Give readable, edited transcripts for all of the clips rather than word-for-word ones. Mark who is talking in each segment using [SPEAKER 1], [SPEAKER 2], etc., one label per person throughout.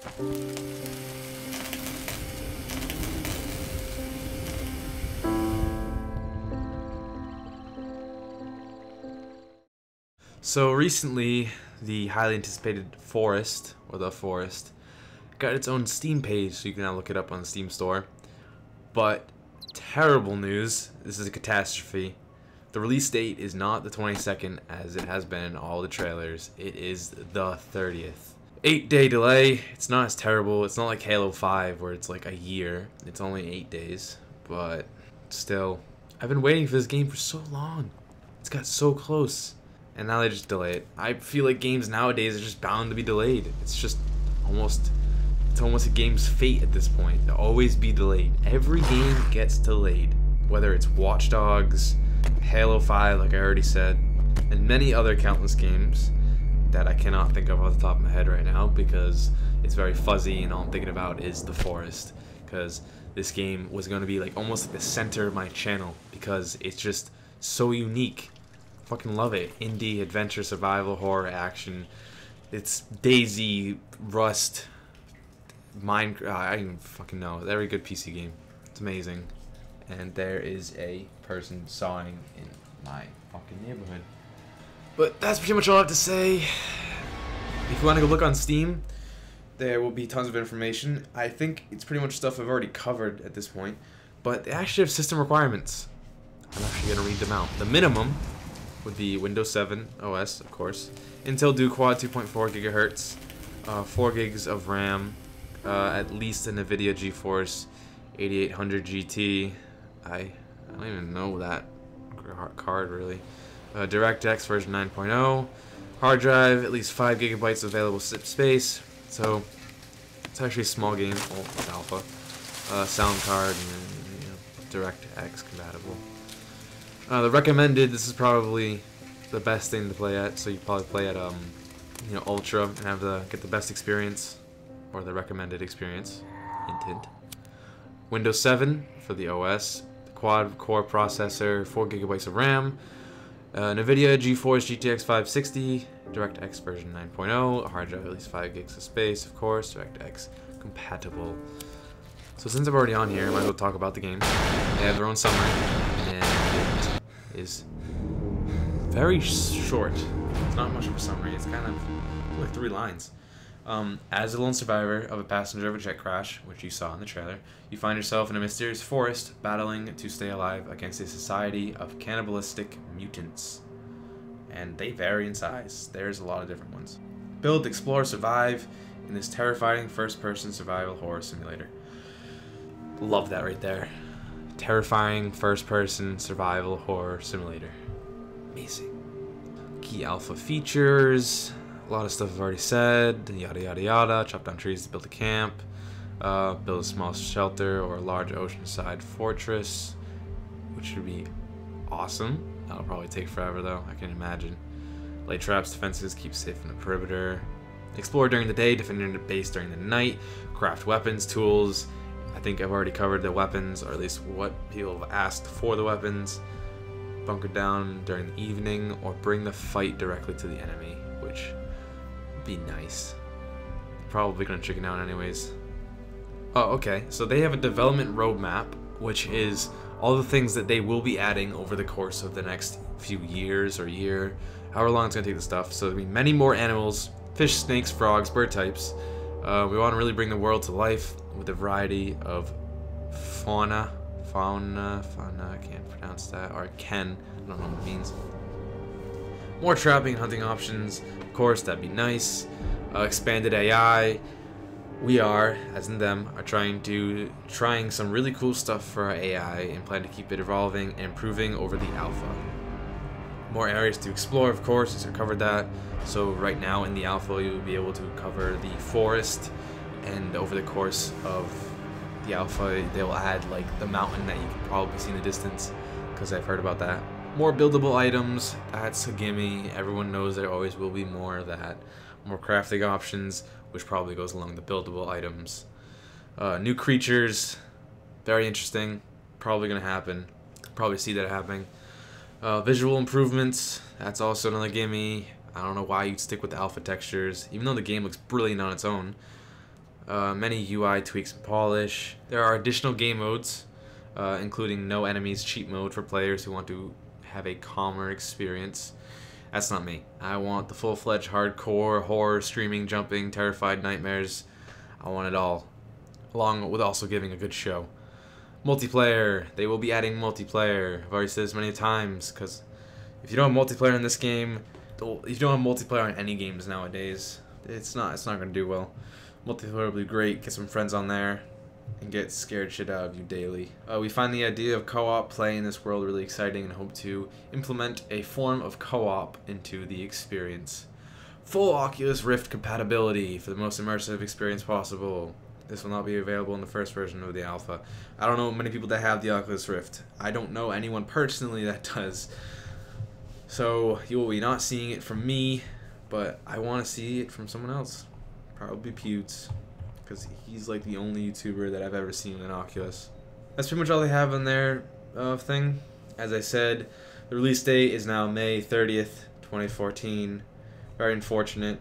[SPEAKER 1] So recently, the highly anticipated Forest, or The Forest, got its own Steam page, so you can now look it up on the Steam store. But terrible news, this is a catastrophe. The release date is not the 22nd as it has been in all the trailers. It is the 30th. 8-day delay. It's not as terrible. It's not like Halo 5 where it's like a year. It's only 8 days. But still, I've been waiting for this game for so long. It's got so close. And now they just delay it. I feel like games nowadays are just bound to be delayed. It's almost a game's fate at this point. They'll always be delayed. Every game gets delayed. Whether it's Watch Dogs, Halo 5, like I already said, and many other countless games that I cannot think of off the top of my head right now because it's very fuzzy and all I'm thinking about is The Forest. Because this game was going to be like almost like the center of my channel because it's just so unique. Fucking love it. Indie, adventure, survival, horror, action. It's DayZ, Rust, Minecraft. I don't even fucking know. Very good PC game. It's amazing. And there is a person sawing in my fucking neighborhood. But that's pretty much all I have to say. If you want to go look on Steam, there will be tons of information. I think it's pretty much stuff I've already covered at this point. But they actually have system requirements. I'm actually going to read them out. The minimum would be Windows 7 OS, of course. Intel Duo Quad 2.4 GHz, 4 gigs of RAM, at least a NVIDIA GeForce 8800 GT. I don't even know that card really. DirectX version 9.0. Hard drive, at least 5 gigabytes of available space. So it's actually a small game. Oh, it's alpha. Sound card and DirectX compatible. The recommended. This is probably the best thing to play at. So you probably play at Ultra and get the best experience, or the recommended experience. Hint, hint. Windows 7 for the OS. Quad core processor, 4 gigabytes of RAM. NVIDIA GeForce GTX 560, DirectX version 9.0, a hard drive at least 5 gigs of space, of course, DirectX compatible. So since I'm already on here, I might as well talk about the game. They have their own summary, and it is very short. It's not much of a summary, it's kind of like 3 lines. As a lone survivor of a passenger of a jet crash, which you saw in the trailer, you find yourself in a mysterious forest battling to stay alive against a society of cannibalistic mutants. And they vary in size. There's a lot of different ones. Build, explore, survive in this terrifying first-person survival horror simulator. Love that right there. Terrifying first-person survival horror simulator. Amazing. Key alpha features. A lot of stuff I've already said, yada yada yada. Chop down trees to build a camp, build a small shelter or a large oceanside fortress, which would be awesome. That'll probably take forever though, I can imagine. Lay traps, defenses, keep safe in the perimeter. Explore during the day, defend your base during the night. Craft weapons, tools. I think I've already covered the weapons, or at least what people have asked for the weapons. Bunker down during the evening, or bring the fight directly to the enemy, which be nice. Probably gonna chicken out anyways. Oh, okay. So they have a development roadmap, which is all the things that they will be adding over the course of the next few years or year, however long it's gonna take the stuff. So there'll be many more animals, fish, snakes, frogs, bird types. We want to really bring the world to life with a variety of fauna. I can't pronounce that, or I can. I don't know what it means. More trapping and hunting options, of course, that'd be nice. Expanded AI. We are, as in them, are trying some really cool stuff for our AI and plan to keep it evolving and improving over the alpha. More areas to explore, of course, as I covered that. So right now in the alpha, you'll be able to cover the forest, and over the course of the alpha, they'll add like the mountain that you can probably see in the distance, because I've heard about that. More buildable items, that's a gimme. Everyone knows there always will be more of that. More crafting options, which probably goes along the buildable items. New creatures, very interesting. Probably gonna happen. Probably see that happening. Visual improvements, that's also another gimme. I don't know why you'd stick with the alpha textures, even though the game looks brilliant on its own. many UI tweaks and polish. There are additional game modes, including no enemies cheat mode for players who want to have a calmer experience. That's not me. I want the full-fledged hardcore, horror, streaming, jumping, terrified nightmares. I want it all, along with also giving a good show. Multiplayer. They will be adding multiplayer. I've already said this many times, because if you don't have multiplayer in this game, if you don't have multiplayer on any games nowadays, it's not going to do well. Multiplayer will be great. Get some friends on there and get scared shit out of you daily. We find the idea of co-op play in this world really exciting and hope to implement a form of co-op into the experience. Full Oculus Rift compatibility for the most immersive experience possible. This will not be available in the first version of the alpha. I don't know many people that have the Oculus Rift. I don't know anyone personally that does. So you will be not seeing it from me, but I want to see it from someone else. Probably Pewds, because he's like the only YouTuber that I've ever seen with an Oculus. That's pretty much all they have on their thing. As I said, the release date is now May 30th, 2014. Very unfortunate.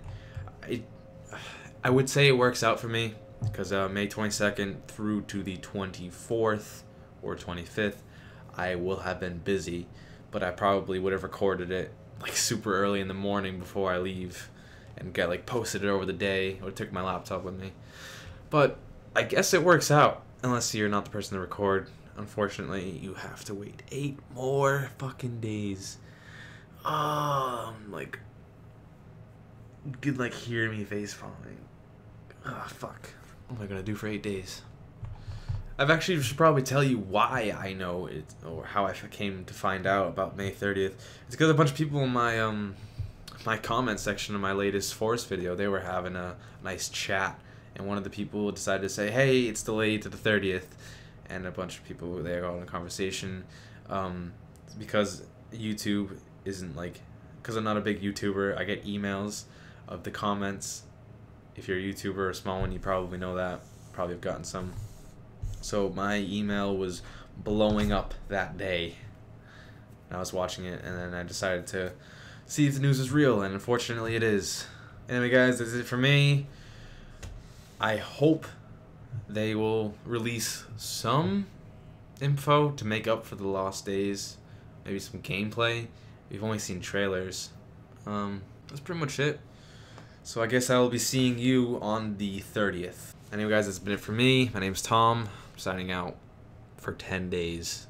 [SPEAKER 1] I would say it works out for me, because May 22nd through to the 24th or 25th, I will have been busy, but I probably would have recorded it like super early in the morning before I leave and get like posted it over the day, or took my laptop with me. But I guess it works out, unless you're not the person to record. Unfortunately, you have to wait 8 more fucking days. Like, you could like hear me face falling. Fuck. What am I gonna do for 8 days? I've actually should probably tell you why I know it, or how I came to find out about May 30th. It's because a bunch of people in my my comment section of my latest Forest video, they were having a nice chat, and one of the people decided to say, hey, it's delayed to the 30th, and a bunch of people were there all in a conversation, because YouTube isn't like, because I'm not a big YouTuber, I get emails of the comments. If you're a YouTuber or a small one, you probably know that, probably have gotten some. So my email was blowing up that day. I was watching it, and then I decided to see if the news is real, and unfortunately it is. Anyway guys, that's it for me. I hope they will release some info to make up for the lost days. Maybe some gameplay. We've only seen trailers. That's pretty much it. So I guess I will be seeing you on the 30th. Anyway guys, that's been it for me. My name's Tom. I'm signing out for 10 days.